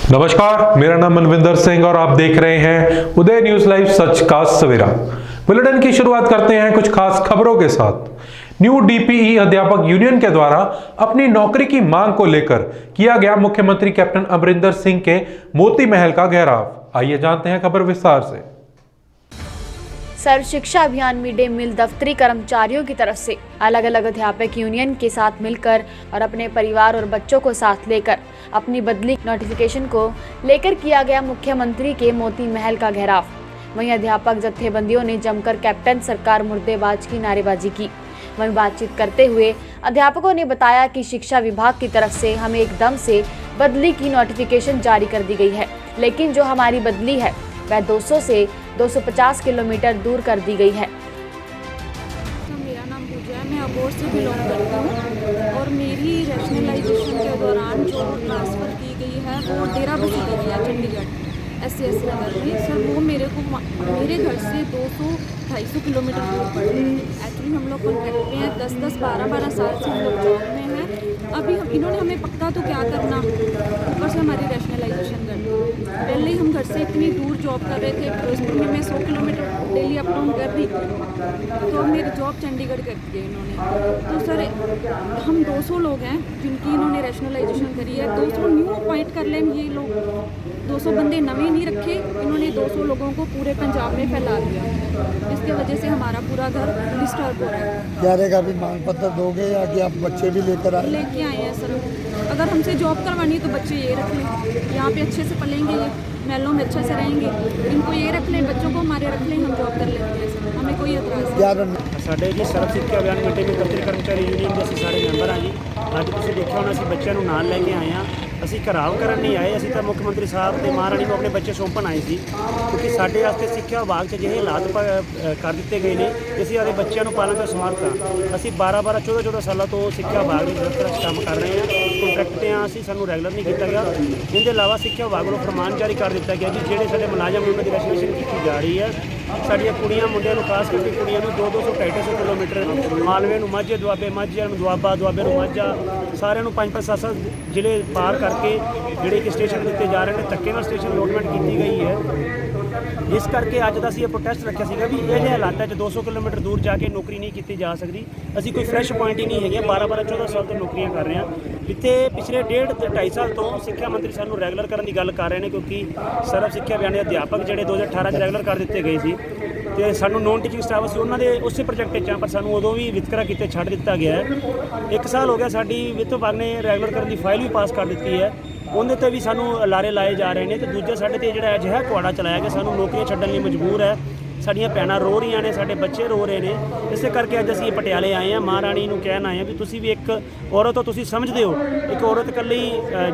नमस्कार, मेरा नाम मनविंदर सिंह और आप देख रहे हैं उदय न्यूज लाइव सच का सवेरा। बुलेटिन की शुरुआत करते हैं कुछ खास खबरों के साथ। न्यू डीपीई अध्यापक यूनियन के द्वारा अपनी नौकरी की मांग को लेकर किया गया मुख्यमंत्री कैप्टन अमरिंदर सिंह के मोती महल का घेराव। आइए जानते हैं खबर विस्तार से। सर्व शिक्षा अभियान मिड डे मील दफ्तरी कर्मचारियों की तरफ से अलग अलग अध्यापक यूनियन के साथ मिलकर और अपने परिवार और बच्चों को साथ लेकर अपनी बदली नोटिफिकेशन को लेकर किया गया मुख्यमंत्री के मोती महल का घेराव। वहीं अध्यापक जत्थेबंदियों ने जमकर कैप्टन सरकार मुर्देबाज की नारेबाजी की। वहीं बातचीत करते हुए अध्यापकों ने बताया कि शिक्षा विभाग की तरफ से हमें एकदम से बदली की नोटिफिकेशन जारी कर दी गई है, लेकिन जो हमारी बदली है वह 200 से 250 किलोमीटर दूर कर दी गई है। मेरा नाम पूजा है, मैं अबोहर से बिलोंग करती हूँ और मेरी रैशनलाइजेशन के दौरान जो ट्रांसफ़र की गई है वो डेरा बसी गई है चंडीगढ़ SC नगर में। सर वो मेरे घर से 200-250 किलोमीटर दूर पड़ रही है। एक्चुअली हम लोग कॉन्ट्रैक्ट में हैं, 10-10, 12-12 साल से हम लोग जॉब में हैं। अभी इन्होंने हमें पक्का तो क्या करना, ऊपर से हमारी रैशनलाइजेशन कर दी। पहले ही हम घर से इतनी दूर जॉब कर रहे थे, फिरोजपुर में मैं 100 किलोमीटर डेली अप डाउन कर रही थी, तो मेरी जॉब चंडीगढ़ कर दी है इन्होंने। तो सर हम 200 लोग हैं जिनकी इन्होंने रैशनलाइजेशन करी है। 200 न्यू अपॉइंट कर लें ये लोग, 200 बंदे नवे नहीं रखे, इन्होंने 200 लोगों को पूरे पंजाब में फैला दिया। इसके वजह से हमारा पूरा घर डिस्टर्ब हो रहा है। ग्यारह का भी मांग पत्र दोगे या कि आप बच्चे भी लेकर आए? लेके आए हैं सर। अगर हमसे जॉब करवानी है तो बच्चे ये रख लें, यहाँ पे अच्छे से पलेंगे, ये महलों में अच्छे से रहेंगे। इनको ये रख लें, बच्चों को हमारे रख लें, हम जॉब कर लेते हैं सर, हमें कोई एतराज़ नहीं। ਸਾਡੇ ਜੀ ਸਰਵ ਸਿੱਖਿਆ ਅਭਿਆਨ ਮਿਡ ਡੇ ਮੀਲ ਦਫ਼ਤਰੀ ਕਰਮਚਾਰੀ ਯੂਨੀਅਨ ਦੇ ਅਸੀਂ ਸਾਰੇ ਮੈਂਬਰ ਹਾਂ ਜੀ। ਅੱਜ ਤੁਸੀਂ ਦੇਖਿਆ ਹੋਣਾ ਅਸੀਂ ਬੱਚਿਆਂ ਨੂੰ ਨਾਲ ਲੈ ਕੇ ਆਏ ਹਾਂ। ਅਸੀਂ ਘਰਾਵ ਕਰਨ ਨਹੀਂ ਆਏ, ਅਸੀਂ ਤਾਂ ਮੁੱਖ ਮੰਤਰੀ ਸਾਹਿਬ ਤੇ ਮਹਾਰਾਣੀ ਨੂੰ ਆਪਣੇ ਬੱਚੇ ਸੌਂਪਣ ਆਏ ਸੀ, ਕਿਉਂਕਿ ਸਾਡੇ ਵਾਸਤੇ ਸਿੱਖਿਆ ਵਿਭਾਗ 'ਚ ਜਿਹੇ ਹਾਲਾਤ ਕਰ ਦਿੱਤੇ ਗਏ ਨੇ ਕਿ ਅਸੀਂ ਆਪਣੇ ਬੱਚਿਆਂ ਨੂੰ ਪਾਲਣ ਦਾ ਸਮਰੱਥ ਹਾਂ। ਅਸੀਂ 12-12, 14-14 ਸਾਲਾਂ ਤੋਂ ਸਿੱਖਿਆ ਵਿਭਾਗ ਦੇ ਦਫ਼ਤਰ 'ਚ ਕੰਮ ਕਰ ਰਹੇ ਹਾਂ। ਕੰਟਰੈਕਟ 'ਤੇ ਹਾਂ ਅਸੀਂ, ਸਾਨੂੰ ਰੈਗੂਲਰ ਨਹੀਂ ਕੀਤਾ ਗਿਆ। ਇਹਦੇ ਇਲਾਵਾ ਸਿੱਖਿਆ ਵਿਭਾਗ ਵੱਲੋਂ ਫਰਮਾਨ ਜਾਰੀ ਕਰ ਦਿੱਤਾ ਗਿਆ ਜੀ, ਜਿਹੜੇ ਸਾਡੇ ਮੁਲਾਜ਼ਮ ਨੇ ਉਹਨਾਂ ਦੀ ਰੈਜਿਸਟ੍ਰੇਸ਼ਨ ਕੀਤੀ ਜਾ ਰਹੀ ਹੈ। ਸਾਡੀਆਂ ਕੁੜੀਆਂ ਮੁੰਡਿਆਂ ਨੂੰ, ਖਾਸ ਕਰਕੇ ਕੁੜੀਆਂ ਨੂੰ 200-200, 250 ਕਿਲੋਮੀਟਰ ਮਾਲਵੇ ਨੂੰ ਮਾਝੇ, ਦੁਆਬੇ ਮਾਝੇ ਨੂੰ ਦੁਆਬਾ, ਦੁਆਬੇ ਨੂੰ ਮਾਝਾ, ਸਾਰਿਆਂ ਨੂੰ 5-5, 7-7 ਜ਼ਿਲ੍ਹੇ ਪਾਰ ਕਰਕੇ ਜਿਹੜੇ ਕਿ ਸਟੇਸ਼ਨ ਦਿੱਤੇ ਜਾ ਰਹੇ ਨੇ, ਧੱਕੇ ਨਾਲ ਸਟੇਸ਼ਨ ਅਲੋਟਮੈਂਟ ਕੀਤੀ ਗਈ ਹੈ। ਇਸ ਕਰਕੇ ਅੱਜ ਦਾ ਅਸੀਂ ਇਹ ਪ੍ਰੋਟੈਸਟ ਰੱਖਿਆ ਸੀਗਾ ਵੀ ਇਹ ਜਿਹੇ ਹਾਲਾਤਾਂ 'ਚ 200 ਕਿਲੋਮੀਟਰ ਦੂਰ ਜਾ ਕੇ ਨੌਕਰੀ ਨਹੀਂ ਕੀਤੀ ਜਾ ਸਕਦੀ। ਅਸੀਂ ਕੋਈ ਫਰੈਸ਼ ਪੁਆਇੰਟ ਹੀ ਨਹੀਂ ਹੈਗੇ, 12-12, 14 ਸਾਲ ਤੋਂ ਨੌਕਰੀਆਂ ਕਰ ਰਹੇ ਹਾਂ। ਇੱਥੇ ਪਿਛਲੇ 1.5 ਸਾਲ ਤੋਂ ਸਿੱਖਿਆ ਮੰਤਰੀ ਸਾਨੂੰ ਰੈਗੂਲਰ ਕਰਨ ਦੀ ਗੱਲ ਕਰ ਰਹੇ ਨੇ, ਕਿਉਂਕਿ ਸਰਵ ਸਿੱਖਿਆ ਅਭਿਆਨ ਦੇ ਅਧਿਆਪਕ ਜਿਹੜੇ 2018 'ਚ ਰੈਗੂਲਰ ਕਰ ਦਿੱਤੇ ਗਏ ਸੀ ਤੇ ਸਾਨੂੰ ਨੋਨ ਟੀਚਿੰਗ ਸਟਾਫ ਅਸੀਂ ਉਹਨਾਂ ਦੇ ਉਸੇ ਪ੍ਰੋਜੈਕਟ 'ਚ, ਪਰ ਸਾਨੂੰ ਉਦੋਂ ਵੀ ਵਿਤਕਰਾ ਕੀਤੇ ਛੱਡ ਦਿੱਤਾ ਗਿਆ ਹੈ। 1 ਸਾਲ ਹੋ ਗਿਆ ਸਾਡੀ ਵਿੱਤ ਵਿਭਾਗ ਨੇ ਰੈਗੂਲਰ ਕਰਨ ਦੀ ਫਾਈਲ ਵੀ ਪਾਸ ਕਰ ਦਿੱਤੀ ਹੈ, ਉਹਦੇ 'ਤੇ ਵੀ ਸਾਨੂੰ ਲਾਰੇ ਲਾਏ ਜਾ ਰਹੇ ਨੇ। ਤੇ ਦੂਜਾ ਸਾਡੇ 'ਤੇ ਜਿਹੜਾ ਅਜਿਹਾ ਕੁਆੜਾ ਚਲਾਇਆ ਕਿ ਸਾਨੂੰ ਨੌਕਰੀਆਂ ਛੱਡਣ ਲਈ ਮਜਬੂਰ ਹੈ। ਸਾਡੀਆਂ ਭੈਣਾਂ ਰੋ ਰਹੀਆਂ ਨੇ, ਸਾਡੇ ਬੱਚੇ ਰੋ ਰਹੇ ਨੇ। ਇਸੇ ਕਰਕੇ ਅੱਜ ਅਸੀਂ ਪਟਿਆਲੇ ਆਏ ਹਾਂ, ਮਹਾਰਾਣੀ ਨੂੰ ਕਹਿਣ ਆਏ ਹਾਂ ਵੀ ਤੁਸੀਂ ਵੀ ਇੱਕ ਔਰਤ ਹੋ, ਤੁਸੀਂ ਸਮਝਦੇ ਹੋ ਇੱਕ ਔਰਤ ਇਕੱਲੀ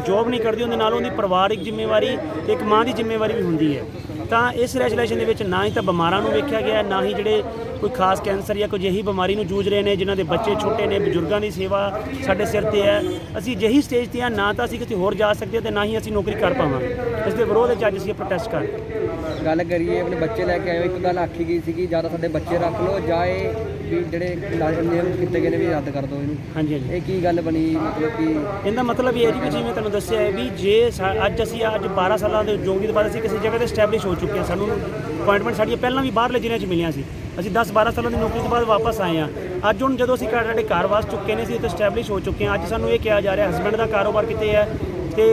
ਜੋਬ ਨਹੀਂ ਕਰਦੀ, ਉਹਦੇ ਨਾਲ ਉਹਦੀ ਪਰਿਵਾਰਿਕ ਜ਼ਿੰਮੇਵਾਰੀ ਤੇ ਇੱਕ ਮਾਂ ਦੀ ਜ਼ਿੰਮੇਵਾਰੀ ਵੀ ਹੁੰਦੀ ਹੈ। ਤਾਂ ਇਸ ਰੈਜੂਲੇਸ਼ਨ ਦੇ ਵਿੱਚ ਨਾ ਹੀ ਤਾਂ ਬਿਮਾਰਾਂ ਨੂੰ ਵੇਖਿਆ ਗਿਆ, ਨਾ ਹੀ ਜਿਹੜੇ ਕੋਈ ਖਾਸ ਕੈਂਸਰ ਜਾਂ ਕੋਈ ਅਜਿਹੀ ਬਿਮਾਰੀ ਨੂੰ ਜੂਝ ਰਹੇ ਨੇ ਜਿਨ੍ਹਾਂ ਦੇ ਬੱਚੇ ਛੋਟੇ ਨੇ, ਬਜ਼ੁਰਗਾਂ ਦੀ ਸੇਵਾ ਸਾਡੇ ਸਿਰ 'ਤੇ ਹੈ। ਅਸੀਂ ਅਜਿਹੀ ਸਟੇਜ 'ਤੇ ਹਾਂ, ਨਾ ਤਾਂ ਅਸੀਂ ਕਿਤੇ ਹੋਰ ਜਾ ਸਕਦੇ ਅਤੇ ਨਾ ਹੀ ਅਸੀਂ ਨੌਕਰੀ ਕਰ ਪਾਵਾਂਗੇ। ਇਸ ਦੇ ਵਿਰੋਧ ਵਿੱਚ ਅੱਜ ਅਸੀਂ ਪ੍ਰੋਟੈਸਟ ਕਰ ਰਹੇ। ਗੱਲ ਕਰੀਏ ਆਪਣੇ ਬੱਚੇ ਲੈ ਕੇ ਆਏ ਹੋ, ਇੱਕ ਗੱਲ ਆਖੀ ਗਈ ਸੀਗੀ ਜਾਂ ਤਾਂ ਸਾਡੇ ਬੱਚੇ ਰੱਖ ਲਓ ਜਾਂ ਇਹ ਵੀ ਜਿਹੜੇ ਨਿਯਮ ਕੀਤੇ ਗਏ ਨੇ ਵੀ ਰੱਦ ਕਰ ਦਿਓ ਇਹਨੂੰ। ਹਾਂਜੀ, ਇਹ ਕੀ ਗੱਲ ਬਣੀ? ਮਤਲਬ ਕਿ ਇਹਦਾ ਮਤਲਬ ਇਹ ਹੈ ਜੀ ਵੀ ਜਿਵੇਂ ਤੁਹਾਨੂੰ ਦੱਸਿਆ ਹੈ ਵੀ ਜੇ ਅੱਜ ਅਸੀਂ 12 ਸਾਲਾਂ ਦੇ ਉਦਯੋਗੀ ਤੋਂ ਬਾਅਦ ਅਸੀਂ ਕਿਸੇ ਜਗ੍ਹਾ 'ਤੇ ਸਟੈਬਲਿਸ਼ ਹੋ ਚੁੱਕੇ ਹਾਂ। ਸਾਨੂੰ ਅਪਾਇੰਟਮੈਂਟ ਸਾਡੀਆਂ ਪਹਿਲਾਂ ਵੀ ਬਾਹਰਲੇ ਜ਼ਿਲ੍ਹਿਆਂ 'ਚ ਮਿਲੀਆਂ ਸੀ। ਅਸੀਂ 10-12 ਸਾਲਾਂ ਦੀ ਨੌਕਰੀ ਤੋਂ ਬਾਅਦ ਵਾਪਸ ਆਏ ਹਾਂ। ਅੱਜ ਹੁਣ ਜਦੋਂ ਅਸੀਂ ਸਾਡੇ ਘਰ ਵਾਸ ਚੁੱਕੇ ਨੇ, ਅਸੀਂ ਉੱਥੇ ਸਟੈਬਲਿਸ਼ ਹੋ ਚੁੱਕੇ ਹਾਂ। ਅੱਜ ਸਾਨੂੰ ਇਹ ਕਿਹਾ ਜਾ ਰਿਹਾ ਹਸਬੈਂਡ ਦਾ ਕਾਰੋਬਾਰ ਕਿਤੇ ਹੈ ਤੇ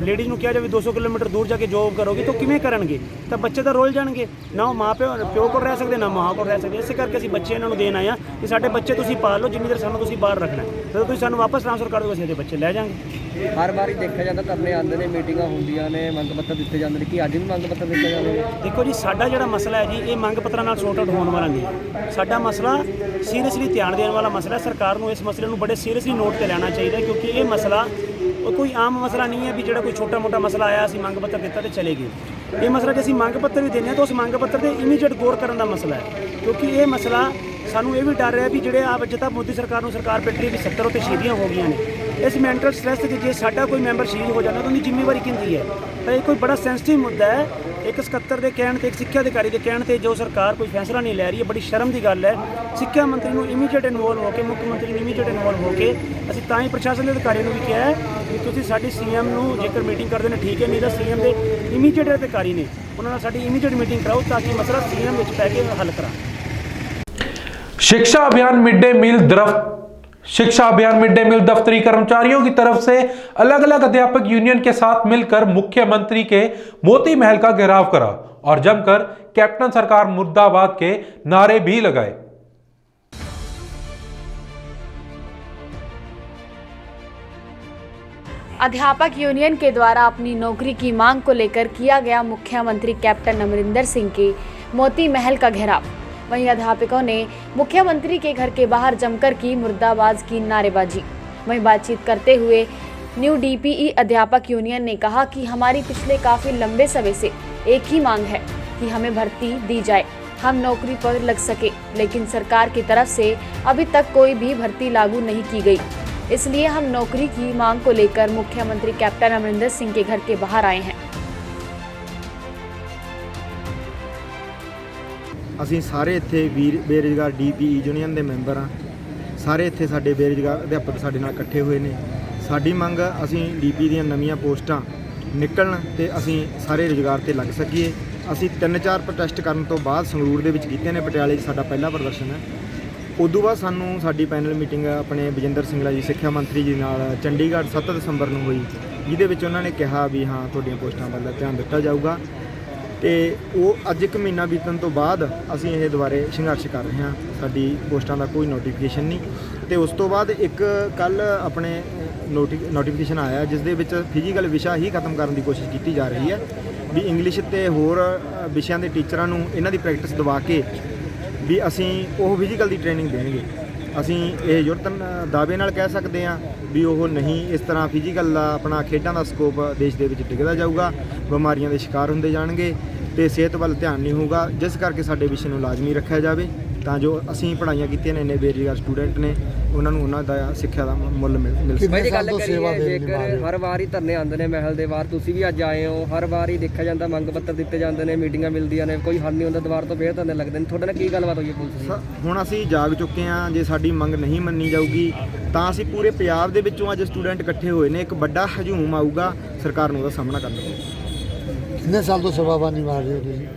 ਲੇਡੀਜ਼ ਨੂੰ ਕਿਹਾ ਜਾਵੇ 200 ਕਿਲੋਮੀਟਰ ਦੂਰ ਜਾ ਕੇ ਜੋਬ ਕਰੋਗੇ ਤਾਂ ਕਿਵੇਂ ਕਰਨਗੇ? ਤਾਂ ਬੱਚੇ ਤਾਂ ਰੁੱਲ ਜਾਣਗੇ, ਨਾ ਉਹ ਮਾਂ ਪਿਓ ਕੋਲ ਰਹਿ ਸਕਦੇ, ਨਾ ਮਾਂ ਕੋਲ ਰਹਿ ਸਕਦੇ। ਇਸੇ ਕਰਕੇ ਅਸੀਂ ਬੱਚੇ ਇਹਨਾਂ ਨੂੰ ਦੇਣ ਆਏ ਹਾਂ ਕਿ ਸਾਡੇ ਬੱਚੇ ਤੁਸੀਂ ਪਾਲ ਲਓ, ਜਿੰਨੀ ਦੇਰ ਸਾਨੂੰ ਤੁਸੀਂ ਬਾਹਰ ਰੱਖਣਾ। ਜਦੋਂ ਤੁਸੀਂ ਸਾਨੂੰ ਵਾਪਸ ਟ੍ਰਾਂਸਫਰ ਕਰ ਦਿਓ, ਅਸੀਂ ਇਹਦੇ ਬੱਚੇ ਲੈ ਜਾਵਾਂਗੇ। ਹਰ ਵਾਰੀ ਦੇਖਿਆ ਜਾਂਦਾ ਧਰਨੇ ਆਉਂਦੇ ਨੇ, ਮੀਟਿੰਗਾਂ ਹੁੰਦੀਆਂ ਨੇ, ਮੰਗ ਪੱਤਰ ਦਿੱਤੇ ਜਾਂਦੇ ਨੇ, ਕਿ ਅੱਜ ਵੀ ਮੰਗ ਪੱਤਰ ਦਿੱਤੇ ਜਾਂਦੇ ਨੇ? ਦੇਖੋ ਜੀ, ਸਾਡਾ ਜਿਹੜਾ ਮਸਲਾ ਹੈ ਜੀ, ਇਹ ਮੰਗ ਪੱਤਰਾਂ ਨਾਲ ਸੌਰਟ ਆਊਟ ਹੋਣ ਵਾਲਾ ਨਹੀਂ। ਸਾਡਾ ਮਸਲਾ ਸੀਰੀਅਸਲੀ ਧਿਆਨ ਦੇਣ ਵਾਲਾ ਮਸਲਾ ਹੈ। ਸਰਕਾਰ ਨੂੰ ਇਸ ਮਸਲੇ ਨੂੰ ਬੜੇ ਸੀਰੀਅਸਲੀ ਨੋਟ 'ਤੇ ਲੈਣਾ ਚਾਹੀਦਾ, ਕਿਉਂਕਿ ਇਹ ਮਸਲਾ ਕੋਈ ਆਮ ਮਸਲਾ ਨਹੀਂ ਹੈ ਵੀ ਜਿਹੜਾ ਕੋਈ ਛੋਟਾ ਮੋਟਾ ਮਸਲਾ ਆਇਆ ਅਸੀਂ ਮੰਗ ਪੱਤਰ ਦਿੱਤਾ ਤੇ ਚਲੇ ਗਏ। ਇਹ ਮਸਲਾ ਜੇ ਅਸੀਂ ਮੰਗ ਪੱਤਰ ਵੀ ਦਿੰਦੇ ਹਾਂ ਤਾਂ ਉਸ ਮੰਗ ਪੱਤਰ 'ਤੇ ਇਮੀਡੀਏਟ ਗੌਰ ਕਰਨ ਦਾ ਮਸਲਾ ਹੈ, ਕਿਉਂਕਿ ਇਹ ਮਸਲਾ ਸਾਨੂੰ ਇਹ ਵੀ ਡਰ ਰਿਹਾ ਵੀ ਜਿਹੜੇ ਅੱਜ ਤਾਂ ਮੋਦੀ ਸਰਕਾਰ ਨੂੰ ਸਰਕਾਰ ਪਿੱਟ ਰਹੀ ਵੀ 70 ਉੱਤੇ ਸ਼ਹੀਦੀਆਂ ਹੋ ਗਈਆਂ ਨੇ। ਇਸ ਮੈਂਟਲ ਸਟ੍ਰੈਸ 'ਤੇ ਜੇ ਸਾਡਾ ਕੋਈ ਮੈਂਬਰ ਸ਼ਹੀਦ ਹੋ ਜਾਂਦਾ ਤਾਂ ਉਹਦੀ ਜ਼ਿੰਮੇਵਾਰੀ ਕਿਹਦੀ ਹੈ? ਤਾਂ ਇਹ ਕੋਈ ਬੜਾ ਸੈਂਸਿਟਿਵ ਮੁੱਦਾ ਹੈ। ਇੱਕ ਸਕੱਤਰ ਦੇ ਕਹਿਣ ਤੇ, ਇੱਕ ਸਿੱਖਿਆ ਅਧਿਕਾਰੀ ਦੇ ਕਹਿਣ ਤੇ ਜੋ ਸਰਕਾਰ ਕੋਈ ਫੈਸਲਾ ਨਹੀਂ ਲੈ ਰਹੀ ਹੈ, ਬੜੀ ਸ਼ਰਮ ਦੀ ਗੱਲ ਹੈ। ਸਿੱਖਿਆ ਮੰਤਰੀ ਨੂੰ ਇਮੀਡੀਏਟ ਇਨਵੋਲਵ ਹੋ ਕੇ, ਮੁੱਖ ਮੰਤਰੀ ਨੂੰ ਇਮੀਡੀਏਟ ਇਨਵੋਲਵ ਹੋ ਕੇ, ਅਸੀਂ ਤਾਂ ਹੀ ਪ੍ਰਸ਼ਾਸਨ ਦੇ ਅਧਿਕਾਰੀਆਂ ਨੂੰ ਵੀ ਕਿਹਾ ਹੈ ਕਿ ਤੁਸੀਂ ਸਾਡੀ ਸੀਐਮ ਨੂੰ ਜੇਕਰ ਮੀਟਿੰਗ ਕਰਦੇ ਨੇ ਠੀਕ ਹੈ, ਨਹੀਂ ਤਾਂ ਸੀਐਮ ਦੇ ਇਮੀਡੀਏਟ ਅਧਿਕਾਰੀ ਨੇ ਉਹਨਾਂ ਨਾਲ ਸਾਡੀ ਇਮੀਡੀਏਟ ਮੀਟਿੰਗ ਕਰਾਓ ਤਾਂ ਕਿ ਮਸਲਾ ਸੀਐਮ ਵਿੱਚ ਪੈ ਕੇ ਹੱਲ ਕਰਾਂ। शिक्षा अभियान मिड डे मील दफ्तरी कर्मचारियों की तरफ से अलग अलग अध्यापक यूनियन के साथ मिलकर मुख्यमंत्री के मोती महल का घेराव करा और जमकर कैप्टन सरकार मुर्दाबाद के नारे भी लगाए। अध्यापक यूनियन के द्वारा अपनी नौकरी की मांग को लेकर किया गया मुख्यमंत्री कैप्टन अमरिंदर सिंह के मोती महल का घेराव। वहीं अध्यापकों ने मुख्यमंत्री के घर के बाहर जमकर की मुर्दाबाद की नारेबाजी। वहीं बातचीत करते हुए न्यू डीपीई अध्यापक यूनियन ने कहा कि हमारी पिछले काफ़ी लंबे समय से एक ही मांग है कि हमें भर्ती दी जाए, हम नौकरी पर लग सके, लेकिन सरकार की तरफ से अभी तक कोई भी भर्ती लागू नहीं की गई। इसलिए हम नौकरी की मांग को लेकर मुख्यमंत्री कैप्टन अमरिंदर सिंह के घर के बाहर आए हैं। ਅਸੀਂ ਸਾਰੇ ਇੱਥੇ ਬੇਰੁਜ਼ਗਾਰ DPE ਯੂਨੀਅਨ ਦੇ ਮੈਂਬਰ ਹਾਂ। ਸਾਰੇ ਇੱਥੇ ਸਾਡੇ ਬੇਰੁਜ਼ਗਾਰ ਅਧਿਆਪਕ ਸਾਡੇ ਨਾਲ ਇਕੱਠੇ ਹੋਏ ਨੇ। ਸਾਡੀ ਮੰਗ ਅਸੀਂ DPE ਦੀਆਂ ਨਵੀਆਂ ਪੋਸਟਾਂ ਨਿਕਲਣ ਤੇ ਅਸੀਂ ਸਾਰੇ ਰੁਜ਼ਗਾਰ ਤੇ ਲੱਗ ਸਕੀਏ। ਅਸੀਂ 3-4 ਪ੍ਰੋਟੈਸਟ ਕਰਨ ਤੋਂ ਬਾਅਦ ਸੰਗਰੂਰ ਦੇ ਵਿੱਚ ਕੀਤੇ ਨੇ, ਪਟਿਆਲੇ 'ਚ ਸਾਡਾ ਪਹਿਲਾ ਪ੍ਰਦਰਸ਼ਨ ਹੈ। ਉਦੋਂ ਬਾਅਦ ਸਾਨੂੰ ਸਾਡੀ ਪੈਨਲ ਮੀਟਿੰਗ ਆਪਣੇ ਬਜਿੰਦਰ ਸਿੰਗਲਾ ਜੀ ਸਿੱਖਿਆ ਮੰਤਰੀ ਜੀ ਨਾਲ ਚੰਡੀਗੜ੍ਹ 7 ਦਸੰਬਰ ਨੂੰ ਹੋਈ, ਜਿਹਦੇ ਵਿੱਚ ਉਹਨਾਂ ਨੇ ਕਿਹਾ ਵੀ ਹਾਂ ਤੁਹਾਡੀਆਂ ਪੋਸਟਾਂ ਵੱਲ ਧਿਆਨ ਦਿੱਤਾ ਜਾਊਗਾ। ਤੇ ਉਹ ਅੱਜ 1 ਮਹੀਨਾ ਬੀਤਣ ਤੋਂ ਬਾਅਦ ਅਸੀਂ ਇਹ ਦੁਬਾਰੇ ਸੰਘਰਸ਼ ਕਰ ਰਹੇ ਹਾਂ। ਸਾਡੀ ਪੋਸਟਾਂ ਦਾ ਕੋਈ ਨੋਟੀਫਿਕੇਸ਼ਨ ਨਹੀਂ ਤੇ ਉਸ ਤੋਂ ਬਾਅਦ ਇੱਕ ਕੱਲ ਆਪਣੇ ਨੋਟੀਫਿਕੇਸ਼ਨ ਆਇਆ ਜਿਸ ਦੇ ਵਿੱਚ ਫਿਜ਼ੀਕਲ ਵਿਸ਼ਾ ਹੀ ਖਤਮ ਕਰਨ ਦੀ ਕੋਸ਼ਿਸ਼ ਕੀਤੀ ਜਾ ਰਹੀ ਹੈ ਵੀ ਇੰਗਲਿਸ਼ ਤੇ ਹੋਰ ਵਿਸ਼ਿਆਂ ਦੇ ਟੀਚਰਾਂ ਨੂੰ ਇਹਨਾਂ ਦੀ ਪ੍ਰੈਕਟਿਸ ਦਵਾ ਕੇ ਵੀ ਅਸੀਂ ਉਹ ਫਿਜ਼ੀਕਲ ਦੀ ਟ੍ਰੇਨਿੰਗ ਦੇਣਗੇ। ਅਸੀਂ ਇਹ ਯੁਰਤਨ ਦਾਅਵੇ ਨਾਲ ਕਹਿ ਸਕਦੇ ਹਾਂ ਵੀ ਉਹ ਨਹੀਂ, ਇਸ ਤਰ੍ਹਾਂ ਫਿਜ਼ੀਕਲ ਦਾ ਆਪਣਾ ਖੇਡਾਂ ਦਾ ਸਕੋਪ ਦੇਸ਼ ਦੇ ਵਿੱਚ ਡਿੱਗਦਾ ਜਾਊਗਾ, ਬਿਮਾਰੀਆਂ ਦੇ ਸ਼ਿਕਾਰ ਹੁੰਦੇ ਜਾਣਗੇ ਤੇ ਸਿਹਤ ਵੱਲ ਧਿਆਨ ਨਹੀਂ ਹੋਊਗਾ, ਜਿਸ ਕਰਕੇ ਸਾਡੇ ਵਿਸ਼ੇ ਨੂੰ ਲਾਜ਼ਮੀ ਰੱਖਿਆ ਜਾਵੇ ਤਾਂ ਜੋ ਅਸੀਂ ਪੜ੍ਹਾਈਆਂ ਕੀਤੀਆਂ ਨੇ ਇੰਨੇ ਬੇਰੁਜ਼ਗਾਰ ਸਟੂਡੈਂਟ ਨੇ ਉਹਨਾਂ ਨੂੰ ਉਹਨਾਂ ਦਾ ਸਿੱਖਿਆ ਦਾ ਮੁੱਲ ਮਿਲ ਸਕੇ। ਭਾਈ ਜੀ ਗੱਲ ਕਰੀਏ ਜੇਕਰ ਹਰ ਵਾਰ ਹੀ ਧਰਨੇ ਆਉਂਦੇ ਨੇ ਮਹਿਲ ਦੇ ਬਾਹਰ, ਤੁਸੀਂ ਵੀ ਅੱਜ ਆਏ ਹੋ, ਹਰ ਵਾਰ ਹੀ ਦੇਖਿਆ ਜਾਂਦਾ ਮੰਗ ਪੱਤਰ ਦਿੱਤੇ ਜਾਂਦੇ ਨੇ, ਮੀਟਿੰਗਾਂ ਮਿਲਦੀਆਂ ਨੇ, ਕੋਈ ਹੱਲ ਨਹੀਂ ਹੁੰਦਾ, ਦੁਬਾਰਾ ਤੋਂ ਫੇਰ ਧਰਨੇ ਲੱਗਦੇ ਨੇ। ਤੁਹਾਡੇ ਨਾਲ ਕੀ ਗੱਲਬਾਤ ਹੋਈ ਹੈ ਪੁਲਿਸ ਦੀ? ਹੁਣ ਅਸੀਂ ਜਾਗ ਚੁੱਕੇ ਹਾਂ। ਜੇ ਸਾਡੀ ਮੰਗ ਨਹੀਂ ਮੰਨੀ ਜਾਊਗੀ ਤਾਂ ਅਸੀਂ ਪੂਰੇ ਪੰਜਾਬ ਦੇ ਵਿੱਚੋਂ ਅੱਜ ਸਟੂਡੈਂਟ ਇਕੱਠੇ ਹੋਏ ਨੇ, ਇੱਕ ਵੱਡਾ ਹਜੂਮ ਆਊਗਾ, ਸਰਕਾਰ ਨੂੰ ਉਹਦਾ ਸਾਹਮਣਾ ਕਰਨਾ ਪਊਗਾ। ਕਿੰਨੇ ਸਾਲ ਤੋਂ ਸੇਵਾਵਾਂ ਨਿਭਾ ਰਹੇ ਹੋ ਤੁਸੀਂ?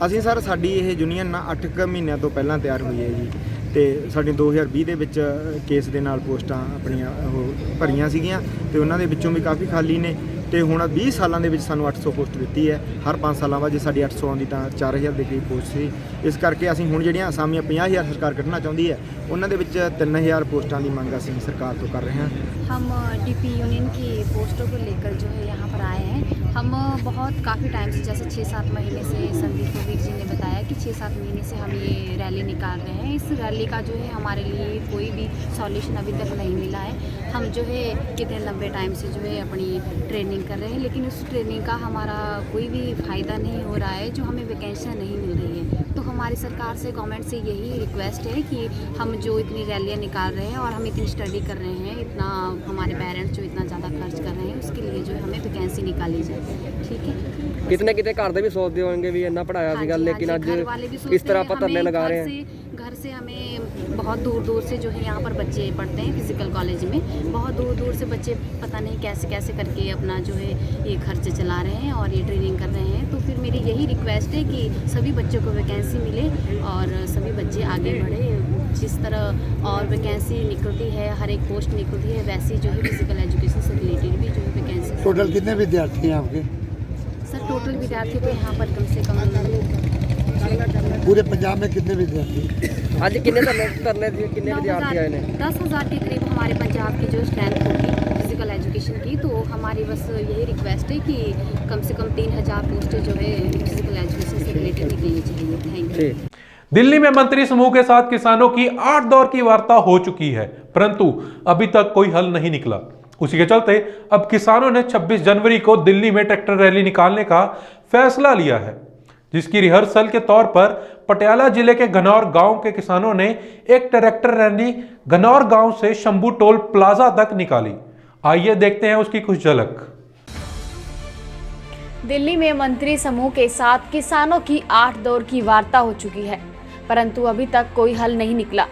ਅਸੀਂ ਸਰ ਸਾਡੀ ਇਹ ਯੂਨੀਅਨ ਨਾ 8 ਮਹੀਨਿਆਂ ਤੋਂ ਪਹਿਲਾਂ ਤਿਆਰ ਹੋਈ ਹੈ ਜੀ ਤੇ ਸਾਡੀ 2020 ਦੇ ਵਿੱਚ ਕੇਸ ਦੇ ਨਾਲ ਪੋਸਟਾਂ ਆਪਣੀਆਂ ਉਹ ਭਰੀਆਂ ਸੀਗੀਆਂ ਤੇ ਉਹਨਾਂ ਦੇ ਵਿੱਚੋਂ ਵੀ ਕਾਫੀ ਖਾਲੀ ਨੇ ਤੇ ਹੁਣ 20 ਸਾਲਾਂ ਦੇ ਵਿੱਚ ਸਾਨੂੰ 800 ਪੋਸਟ ਦਿੱਤੀ ਹੈ। ਹਰ 5 ਸਾਲਾਂ ਬਾਅਦ ਜੇ ਸਾਡੀ 800 ਆਉਂਦੀ ਤਾਂ 4000 ਦੇ ਕਰੀਬ ਪੋਸਟ ਸੀ। ਇਸ ਕਰਕੇ ਅਸੀਂ ਹੁਣ ਜਿਹੜੀਆਂ ਅਸਾਮੀਆਂ 50000 ਸਰਕਾਰ ਕੱਢਣਾ ਚਾਹੁੰਦੀ ਹੈ ਉਹਨਾਂ ਦੇ ਵਿੱਚ 3000 पोस्टां की मांग ਅਸੀਂ सरकार तो कर रहे हैं। हम DP यूनियन की पोस्टों को लेकर जो है यहाँ पर आए हैं। हम बहुत काफ़ी टाइम से, जैसे 6-7 महीने से संदीप कबीर जी ने बताया कि 6-7 महीने से हम ये रैली निकाल रहे हैं। इस रैली का जो है हमारे लिए कोई भी सॉल्यूशन अभी तक नहीं मिला है। हम जो है कितने लंबे टाइम से जो है अपनी ट्रेनिंग कर रहे हैं, लेकिन उस ट्रेनिंग का हमारा कोई भी फ़ायदा नहीं हो रहा है, जो हमें वैकेंसियाँ नहीं मिल रही है। तो हमारी सरकार से, गवर्नमेंट से यही रिक्वेस्ट है कि हम जो इतनी रैलियाँ निकाल रहे हैं और हम इतनी स्टडी कर रहे हैं, इतना हमारे पेरेंट्स जो इतना ज़्यादा खर्च कर रहे हैं, उसके लिए जो है हमें वैकेंसी निकाली जाए। ठीक है। कितने घर ਦੇ ਵੀ ਸੋਚਦੇ ਹੋਣਗੇ ਵੀ ਇੰਨਾ ਪੜਾਇਆ ਸੀਗਾ, लेकिन ਅੱਜ इस तरह ਆਪਾਂ ਧਰਨੇ लगा रहे हैं। घर से हमें बहुत दूर दूर से जो है यहाँ पर बच्चे पढ़ते हैं फिजिकल कॉलेज में, बहुत दूर दूर से बच्चे पता नहीं कैसे कैसे करके अपना जो है ये खर्चे चला रहे हैं और ये ट्रेनिंग कर रहे हैं। तो फिर मेरी यही रिक्वेस्ट है कि सभी बच्चों को वैकेंसी मिले और सभी बच्चे आगे बढ़े। जिस तरह और वैकेंसी निकलती है, हर एक पोस्ट निकलती है, वैसे जो है फिजिकल एजुकेशन से रिलेटेड भी जो है वैकेंसी। टोटल कितने विद्यार्थी हैं आपके? सर टोटल विद्यार्थी तो यहाँ पर कम से कम पूरे पंजाब में कितने विद्यार्थी? आज कितने कितने विद्यार्थी आए ने? 10,000 के करीब हमारे पंजाब की जो स्ट्रेंथ होगी फिजिकल एजुकेशन की। तो हमारी बस यही रिक्वेस्ट है कि कम से कम 3,000 पोस्टें जो है फिजिकल एजुकेशन से रिलेटेड निकलनी चाहिए। Thank you. दिल्ली में मंत्री समूह के साथ किसानों की 8 दौर की वार्ता हो चुकी है, परंतु अभी तक कोई हल नहीं निकला। उसी के चलते अब किसानों ने 26 जनवरी को दिल्ली में ट्रैक्टर रैली निकालने का फैसला लिया है, जिसकी रिहर्सल के तौर पर पटियाला जिले के घनौर गांव के किसानों ने एक ट्रैक्टर रैली घनौर गांव से शंभू टोल प्लाजा तक निकाली। आइए देखते हैं उसकी कुछ झलक। दिल्ली में मंत्री समूह के साथ किसानों की 8 दौर की वार्ता हो चुकी है, परंतु अभी तक कोई हल नहीं निकला।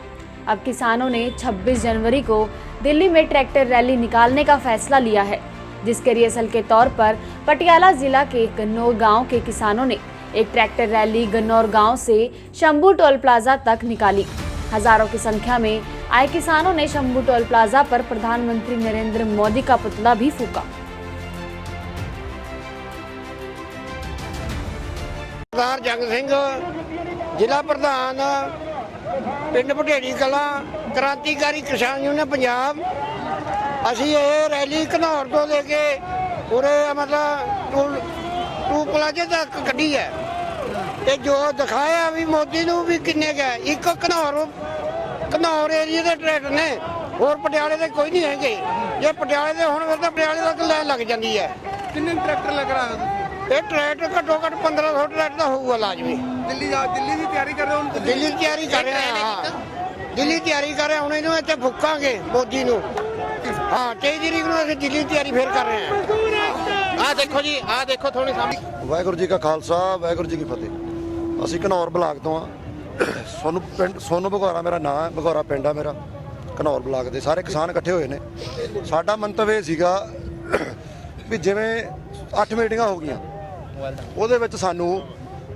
अब किसानों ने 26 जनवरी को दिल्ली में ट्रैक्टर रैली निकालने का फैसला लिया है, जिसके रिहर्सल के तौर पर पटियाला जिला के गन्नौर गांव के किसानों ने एक ट्रैक्टर रैली गन्नौर गांव से शंभू टोल प्लाजा तक निकाली। हजारों की संख्या में आए किसानों ने शंभू टोल प्लाजा पर प्रधानमंत्री नरेंद्र मोदी का पुतला भी फूंका। सरदार जंग सिंह ਜ਼ਿਲ੍ਹਾ ਪ੍ਰਧਾਨ ਪਿੰਡ ਭਟੇੜੀ ਕਲਾਂ ਕ੍ਰਾਂਤੀਕਾਰੀ ਕਿਸਾਨ ਯੂਨੀਅਨ ਪੰਜਾਬ। ਅਸੀਂ ਇਹ ਰੈਲੀ ਘਨੌਰ ਤੋਂ ਲੈ ਕੇ ਪੂਰੇ ਮਤਲਬ ਟੂ ਪਲਾਜ਼ੇ ਤੱਕ ਕੱਢੀ ਹੈ। ਤੇ ਜੋ ਦਿਖਾਇਆ ਵੀ ਮੋਦੀ ਨੂੰ ਵੀ ਕਿੰਨੇ ਗਏ, ਇੱਕ ਘਨੌਰ ਏਰੀਏ ਦੇ ਟਰੈਕਟਰ ਨੇ, ਹੋਰ ਪਟਿਆਲੇ ਦੇ ਕੋਈ ਨਹੀਂ ਹੈਗੇ। ਜੇ ਪਟਿਆਲੇ ਦੇ ਹੁਣ ਫਿਰ ਤਾਂ ਪਟਿਆਲੇ ਤੱਕ ਲਾਈਨ ਲੱਗ ਜਾਂਦੀ ਹੈ। ਕਿੰਨੇ ਟਰੈਕਟਰ ਲੱਗ ਰਹਾ ਇਹ ਟਰੈਕਟਰ ਘੱਟੋ ਘੱਟ 1500 ਟਰੈਕਟਰ ਦਾ ਹੋਊਗਾ ਲਾਜ਼ਮੀ। ਦਿੱਲੀ ਦੀ ਤਿਆਰੀ ਕਰ ਰਹੇ ਹੋ? ਦਿੱਲੀ ਦੀ ਤਿਆਰੀ ਕਰ ਰਹੇ ਹਾਂ, ਦਿੱਲੀ ਤਿਆਰੀ ਕਰ ਰਹੇ ਹੁਣ ਇਹਨੂੰ ਇੱਥੇ ਫੁੱਕਾਂਗੇ ਮੋਦੀ ਨੂੰ। ਹਾਂ 23 ਤਰੀਕ ਨੂੰ ਅਸੀਂ ਦਿੱਲੀ ਦੀ ਤਿਆਰੀ ਫੇਰ ਕਰ ਰਹੇ ਹਾਂ। ਆਹ ਦੇਖੋ ਜੀ, ਆਹ ਦੇਖੋ ਥੋੜੀ ਸਾਹਮਣੇ। ਵਾਹਿਗੁਰੂ ਜੀ ਕਾ ਖਾਲਸਾ, ਵਾਹਿਗੁਰੂ ਜੀ ਕੀ ਫਤਿਹ। ਅਸੀਂ ਘਨੌਰ ਬਲਾਕ ਤੋਂ ਆ। ਸੋਨੂੰ ਭਗੌਰਾ ਮੇਰਾ ਨਾਂ ਹੈ, ਭਗੌਰਾ ਪਿੰਡ ਆ ਮੇਰਾ। ਘਨੌਰ ਬਲਾਕ ਦੇ ਸਾਰੇ ਕਿਸਾਨ ਇਕੱਠੇ ਹੋਏ ਨੇ। ਸਾਡਾ ਮੰਤਵ ਇਹ ਸੀਗਾ ਵੀ ਜਿਵੇਂ 8 ਮੀਟਿੰਗਾਂ ਹੋ ਗਈਆਂ, ਉਹਦੇ ਵਿੱਚ ਸਾਨੂੰ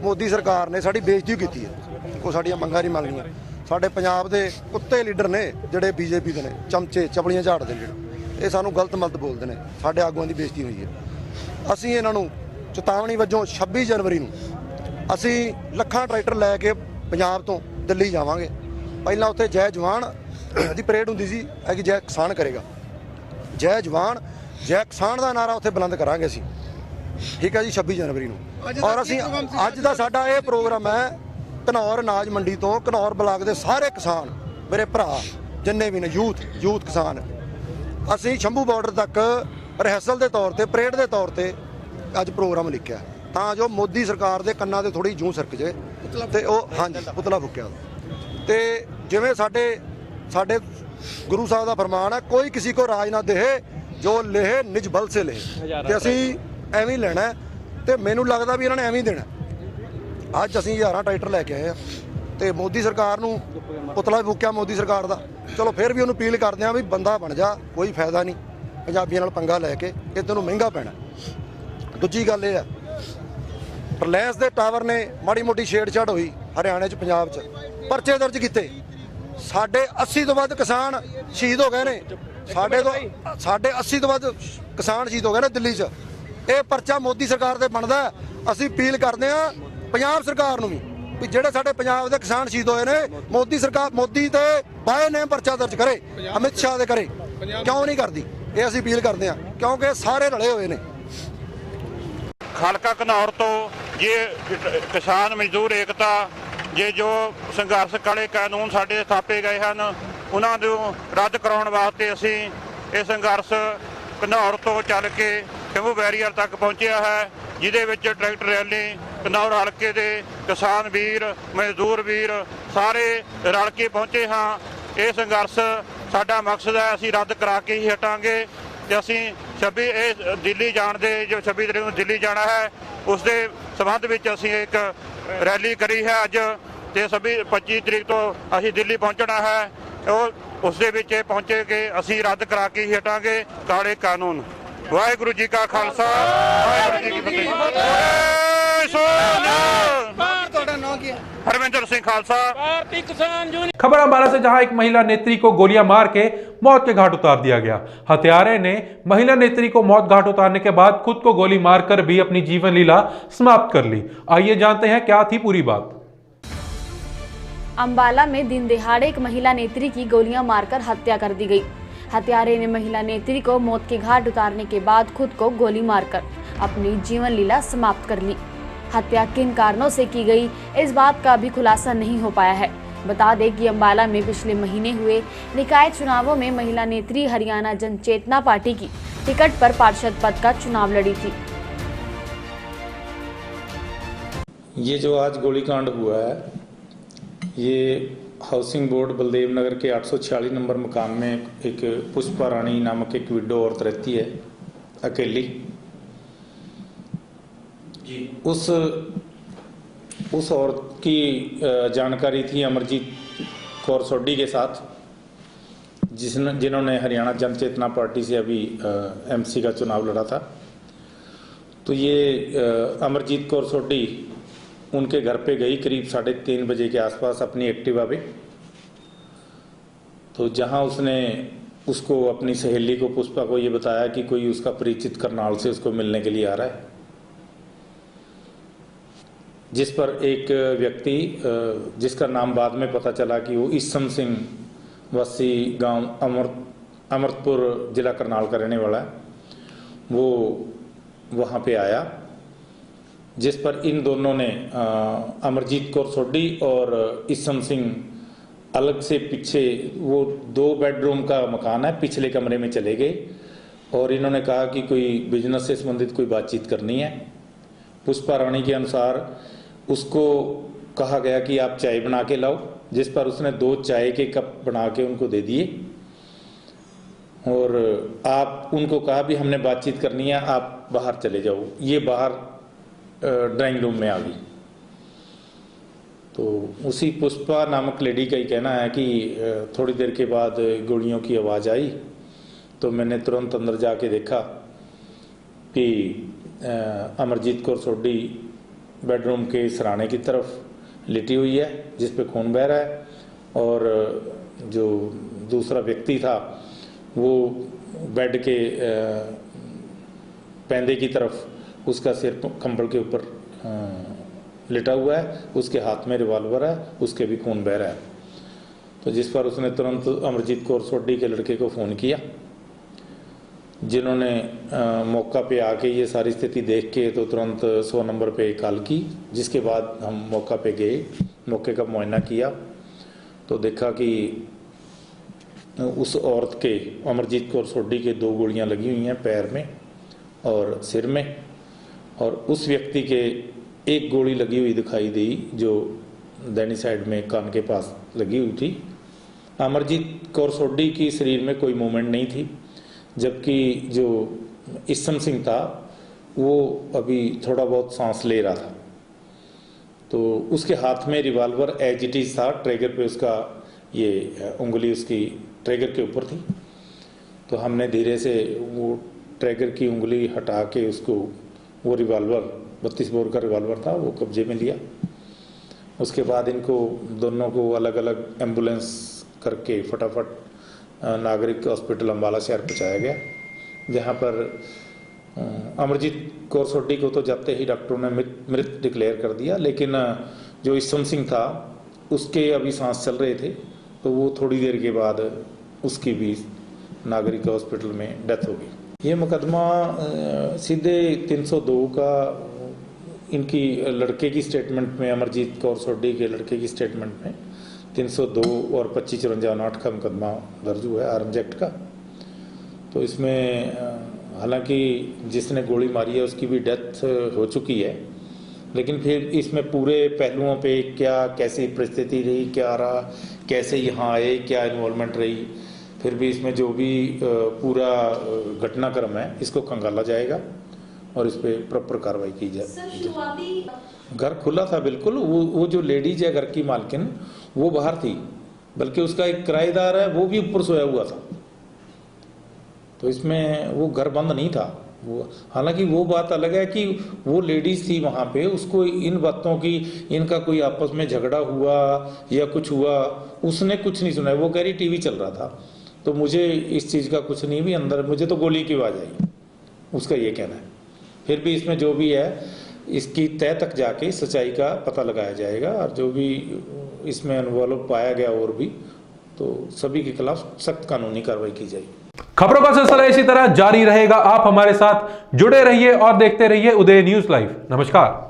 ਮੋਦੀ ਸਰਕਾਰ ਨੇ ਸਾਡੀ ਬੇਇੱਜ਼ਤੀ ਕੀਤੀ ਹੈ। ਕੋਈ ਸਾਡੀਆਂ ਮੰਗਾਂ ਨਹੀਂ ਮੰਗੀਆਂ। ਸਾਡੇ ਪੰਜਾਬ ਦੇ ਕੁੱਤੇ ਲੀਡਰ ਨੇ ਜਿਹੜੇ ਬੀਜੇਪੀ ਦੇ ਨੇ, ਚਮਚੇ ਚਪਲੀਆਂ ਝਾੜਦੇ ਨੇ, ਇਹ ਸਾਨੂੰ ਗਲਤ ਮਲਤ ਬੋਲਦੇ ਨੇ। ਸਾਡੇ ਆਗੂਆਂ ਦੀ ਬੇਇੱਜ਼ਤੀ ਹੋਈ ਹੈ। ਅਸੀਂ ਇਹਨਾਂ ਨੂੰ ਚੇਤਾਵਨੀ ਵਜੋਂ 26 ਜਨਵਰੀ ਨੂੰ ਅਸੀਂ ਲੱਖਾਂ ਟਰੈਕਟਰ ਲੈ ਕੇ ਪੰਜਾਬ ਤੋਂ ਦਿੱਲੀ ਜਾਵਾਂਗੇ। ਪਹਿਲਾਂ ਉੱਥੇ ਜੈ ਜਵਾਨ ਦੀ ਪਰੇਡ ਹੁੰਦੀ ਸੀ, ਇਹ ਕਿ ਜੈ ਕਿਸਾਨ ਕਰੇਗਾ। ਜੈ ਜਵਾਨ ਜੈ ਕਿਸਾਨ ਦਾ ਨਾਰਾ ਉੱਥੇ ਬੁਲੰਦ ਕਰਾਂਗੇ ਅਸੀਂ, ਠੀਕ ਹੈ ਜੀ, 26 ਜਨਵਰੀ ਨੂੰ। ਔਰ ਅਸੀਂ ਅੱਜ ਦਾ ਸਾਡਾ ਇਹ ਪ੍ਰੋਗਰਾਮ ਹੈ ਘਨੌਰ ਅਨਾਜ ਮੰਡੀ ਤੋਂ, ਘਨੌਰ ਬਲਾਕ ਦੇ ਸਾਰੇ ਕਿਸਾਨ ਮੇਰੇ ਭਰਾ ਜਿੰਨੇ ਵੀ ਨੇ, ਯੂਥ ਕਿਸਾਨ, ਅਸੀਂ ਸ਼ੰਭੂ ਬਾਰਡਰ ਤੱਕ ਰਿਹਰਸਲ ਦੇ ਤੌਰ ਤੇ, ਪਰੇਡ ਦੇ ਤੌਰ ਤੇ ਅੱਜ ਪ੍ਰੋਗਰਾਮ ਲਿਖਿਆ, ਤਾਂ ਜੋ ਮੋਦੀ ਸਰਕਾਰ ਦੇ ਕੰਨਾਂ ਤੇ ਥੋੜੀ ਜੂੰ ਸਰਕ ਜੇ ਤੇ ਉਹ ਹਾਂਜੀ ਪੁਤਲਾ ਫੁੱਕਿਆ। ਤੇ ਜਿਵੇਂ ਸਾਡੇ ਗੁਰੂ ਸਾਹਿਬ ਦਾ ਫਰਮਾਨ ਹੈ, ਕੋਈ ਕਿਸੇ ਕੋ ਰਾਜ ਨਾ ਦੇਹ ਜੋ ਲੇਹ ਨਿਜ ਬਲ ਸੇ ਲੇਹ। ਤੇ ਅਸੀਂ ਐਵੇਂ ਹੀ ਲੈਣਾ ਤੇ ਮੈਨੂੰ ਲੱਗਦਾ ਵੀ ਇਹਨਾਂ ਨੇ ਐਵੇਂ ਹੀ ਦੇਣਾ। ਅੱਜ ਅਸੀਂ 11 ਟਰੈਕਟਰ ਲੈ ਕੇ ਆਏ ਆ ਤੇ ਮੋਦੀ ਸਰਕਾਰ ਨੂੰ ਪੁਤਲਾ ਫੂਕਿਆ ਮੋਦੀ ਸਰਕਾਰ ਦਾ। ਚਲੋ ਫਿਰ ਵੀ ਉਹਨੂੰ ਅਪੀਲ ਕਰਦੇ ਆ ਵੀ ਬੰਦਾ ਬਣ ਜਾ, ਕੋਈ ਫਾਇਦਾ ਨਹੀਂ ਪੰਜਾਬੀਆਂ ਨਾਲ ਪੰਗਾ ਲੈ ਕੇ, ਇਹ ਤੈਨੂੰ ਮਹਿੰਗਾ ਪੈਣਾ। ਦੂਜੀ ਗੱਲ ਇਹ ਆ, ਰਿਲਾਇੰਸ ਦੇ ਟਾਵਰ ਨੇ ਮਾੜੀ ਮੋਟੀ ਛੇੜਛਾੜ ਹੋਈ ਹਰਿਆਣੇ 'ਚ, ਪੰਜਾਬ 'ਚ ਪਰਚੇ ਦਰਜ ਕੀਤੇ। ਸਾਡੇ 80 ਤੋਂ ਵੱਧ ਕਿਸਾਨ ਸ਼ਹੀਦ ਹੋ ਗਏ ਨੇ। ਸਾਡੇ 80 ਤੋਂ ਵੱਧ ਕਿਸਾਨ ਸ਼ਹੀਦ ਹੋ ਗਏ ਨੇ ਦਿੱਲੀ 'ਚ। ਇਹ ਪਰਚਾ ਮੋਦੀ ਸਰਕਾਰ ਤੇ ਬਣਦਾ। ਅਸੀਂ ਅਪੀਲ ਕਰਦੇ ਆ ਪੰਜਾਬ ਸਰਕਾਰ ਨੂੰ ਵੀ ਜਿਹੜੇ ਸਾਡੇ ਪੰਜਾਬ ਦੇ ਕਿਸਾਨ ਸ਼ਹੀਦ ਹੋਏ ਨੇ, ਮੋਦੀ ਤੇ ਬਾਏ ਨੇਮ ਪਰਚਾ ਦਰਜ ਕਰੇ, ਅਮਿਤ ਸ਼ਾਹ ਦੇ ਕਰੇ। ਕਿਉਂ ਨਹੀਂ ਕਰਦੀ? ਇਹ ਅਸੀਂ ਅਪੀਲ ਕਰਦੇ ਆ ਕਿਉਂਕਿ ਸਾਰੇ ਰਲੇ ਹੋਏ ਨੇ। ਹਲਕਾ ਘਨੌਰ ਤੋਂ ਜੇ ਕਿਸਾਨ ਮਜ਼ਦੂਰ ਏਕਤਾ, ਜੇ ਜੋ ਸੰਘਰਸ਼ ਕਾਲੇ ਕਾਨੂੰਨ ਸਾਡੇ ਥਾਪੇ ਗਏ ਹਨ, ਉਹਨਾਂ ਨੂੰ ਰੱਦ ਕਰਾਉਣ ਵਾਸਤੇ ਅਸੀਂ ਇਹ ਸੰਘਰਸ਼ ਘਨੌਰ ਤੋਂ ਚੱਲ ਕੇ ਸ਼ੰਭੂ ਬੈਰੀਅਰ ਤੱਕ ਪਹੁੰਚਿਆ ਹੈ, ਜਿਹਦੇ ਵਿੱਚ ਟਰੈਕਟਰ ਰੈਲੀ ਘਨੌਰ ਹਲਕੇ ਦੇ ਕਿਸਾਨ ਵੀਰ, ਮਜ਼ਦੂਰ ਵੀਰ ਸਾਰੇ ਰਲ ਕੇ ਪਹੁੰਚੇ ਹਾਂ। ਇਹ ਸੰਘਰਸ਼ ਸਾਡਾ ਮਕਸਦ ਹੈ, ਅਸੀਂ ਰੱਦ ਕਰਾ ਕੇ ਹੀ ਹਟਾਂਗੇ। ਤੇ ਅਸੀਂ 26 ਦਿੱਲੀ ਜਾਣ ਦੇ, ਜੋ 26 ਤਰੀਕ ਨੂੰ ਦਿੱਲੀ ਜਾਣਾ ਹੈ, ਉਸ ਦੇ ਸੰਬੰਧ ਵਿੱਚ ਅਸੀਂ ਇੱਕ ਰੈਲੀ ਕਰੀ ਹੈ ਅੱਜ। ਤੇ 25 ਤਰੀਕ ਤੋਂ ਅਸੀਂ ਦਿੱਲੀ ਪਹੁੰਚਣਾ ਹੈ। ਉਸ ਦੇ ਵਿੱਚ ਇਹ ਪਹੁੰਚੇ ਕਿ ਅਸੀਂ ਰੱਦ ਕਰਾ ਕੇ ਹੀ ਹਟਾਂਗੇ ਕਾਲੇ ਕਾਨੂੰਨ। ਵਾਹਿਗੁਰੂ ਜੀ ਕਾ ਖਾਲਸਾ, ਵਾਹਿਗੁਰੂ ਜੀ ਕੀ ਫਤਿਹ। हरविंदर सिंह खालसा, भारतीय किसान यूनियन। खबर अंबाला से, जहां एक महिला नेत्री को गोलियां मार के मौत के घाट उतार दिया गया। हत्यारे ने महिला नेत्री को मौत घाट उतारने के बाद खुद को गोली मारकर भी अपनी जीवन लीला समाप्त कर ली। आइए जानते हैं क्या थी पूरी बात। अंबाला में दिन दिहाड़े एक महिला नेत्री की गोलियां मारकर हत्या कर दी गई। हत्यारे ने महिला नेत्री को मौत के घाट उतारने के बाद खुद को गोली मारकर अपनी जीवन लीला समाप्त कर ली। हत्या किन कारणों से की गई, इस बात का भी खुलासा नहीं हो पाया है। बता दें कि अंबाला में पिछले महीने हुए निकाय चुनावों में महिला नेत्री हरियाणा जन चेतना पार्टी की टिकट पर पार्षद पद का चुनाव लड़ी थी। ये जो आज गोलीकांड हुआ है, ये हाउसिंग बोर्ड बलदेव नगर के 846 नंबर मकान में एक पुष्पा रानी नामक एक विडो औरत रहती है, अकेली। 26 जनवरी 2023 को उस औरत की जानकारी थी अमरजीत कौर सोडी के साथ, जिन्होंने हरियाणा जन चेतना पार्टी से अभी एमसी का चुनाव लड़ा था। तो ये अमरजीत कौर सोडी उनके घर पे गई करीब 3:30 बजे के आसपास अपनी एक्टिवा पे। तो जहां उसने उसको, अपनी सहेली को, पुष्पा को ये बताया कि कोई उसका परिचित करनाल से उसको मिलने के लिए आ रहा है, जिस पर एक व्यक्ति जिसका नाम बाद में पता चला कि वो ईसम सिंह वासी गांव अमृतपुर जिला करनाल का रहने वाला है, वो वहाँ पे आया, जिस पर इन दोनों ने अमरजीत कौर सोडी और ईसम सिंह अलग से पीछे, वो 2 बेडरूम का मकान है, पिछले कमरे में चले गए और इन्होंने कहा कि कोई बिजनेस से संबंधित कोई बातचीत करनी है। पुष्पा रानी के अनुसार उसको कहा गया कि आप चाय बना के लाओ, जिस पर उसने 2 चाय के कप बना के उनको दे दिए और आप उनको कहा भी हमने बातचीत करनी है, आप बाहर चले जाओ। ये बाहर ड्राइंग रूम में आ गई। तो उसी पुष्पा नामक लेडी का ही कहना है कि थोड़ी देर के बाद गोलियों की आवाज़ आई, तो मैंने तुरंत अंदर जाके देखा कि अमरजीत कौर सोडी बेडरूम के सराने की तरफ लेटी हुई है, जिस पे खून बह रहा है, और जो दूसरा व्यक्ति था वो बेड के पैंदे की तरफ उसका सिर कंबल के ऊपर लेटा हुआ है, उसके हाथ में रिवॉल्वर है, उसके भी खून बह रहा है। तो जिस पर उसने तुरंत अमरजीत कौर सोडी के लड़के को फ़ोन किया, जिन्होंने मौका पे आके ये सारी स्थिति देख के तो तुरंत 100 नंबर पे कॉल की, जिसके बाद हम मौका पे गए, मौके का मुआयना किया तो देखा कि उस औरत के, अमरजीत कौर सोडी के 2 गोलियां लगी हुई हैं पैर में और सिर में, और उस व्यक्ति के 1 गोली लगी हुई दिखाई दी जो दैनी साइड में कान के पास लगी हुई थी। अमरजीत कौर सोडी की शरीर में कोई मूवमेंट नहीं थी, जबकि जो ईसम सिंह था वो अभी थोड़ा बहुत सांस ले रहा था। तो उसके हाथ में रिवॉल्वर एज इट इज था, ट्रिगर पे उसका ये उंगली उसकी ट्रिगर के ऊपर थी। तो हमने धीरे से वो ट्रिगर की उंगली हटा के उसको, वो रिवॉल्वर 32 बोर का रिवॉल्वर था, वो कब्जे में लिया। उसके बाद इनको दोनों को अलग अलग एम्बुलेंस करके फटाफट नागरिक हॉस्पिटल अम्बाला शहर पहुँचाया गया, जहाँ पर अमरजीत कौर सोडी को तो जाते ही डॉक्टरों ने मृत डिक्लेयर कर दिया, लेकिन जो ईसम सिंह था उसके अभी सांस चल रहे थे, तो वो थोड़ी देर के बाद उसकी भी नागरिक हॉस्पिटल में डेथ हो गई। ये मुकदमा सीधे 302 का इनकी लड़के की स्टेटमेंट में, अमरजीत कौर सोडी के लड़के की स्टेटमेंट में 302 और 2554 का मुकदमा दर्ज हुआ है आर्म्स एक्ट का। तो इसमें हालांकि जिसने गोली मारी है उसकी भी डेथ हो चुकी है, लेकिन फिर इसमें पूरे पहलुओं पे क्या कैसी परिस्थिति रही, क्या रहा, कैसे यहाँ आए, क्या इन्वॉल्वमेंट रही, फिर भी इसमें जो भी पूरा घटनाक्रम है इसको खंगाला जाएगा और इस पर प्रॉपर कार्रवाई की जाए। घर खुला था बिल्कुल, वो जो लेडीज है घर की मालकिन वो बाहर थी, बल्कि उसका एक किराएदार है वो भी ऊपर सोया हुआ था। तो इसमें वो घर बंद नहीं था वो। हालांकि वो बात अलग है कि वो लेडीज थी वहाँ पे, उसको इन बातों की, इनका कोई आपस में झगड़ा हुआ या कुछ हुआ, उसने कुछ नहीं सुना। वो कह रही टीवी चल रहा था, तो मुझे इस चीज़ का कुछ नहीं भी, अंदर मुझे तो गोली की आवाज़ आई, उसका ये कहना है। फिर भी इसमें जो भी है इसकी तह तक जाके सच्चाई का पता लगाया जाएगा, और जो भी इसमें इन्वॉल्व पाया गया और भी, तो सभी के खिलाफ सख्त कानूनी कार्रवाई की जाएगी। खबरों का सिलसिला इसी तरह जारी रहेगा। आप हमारे साथ जुड़े रहिए और देखते रहिए उदय न्यूज लाइव। नमस्कार।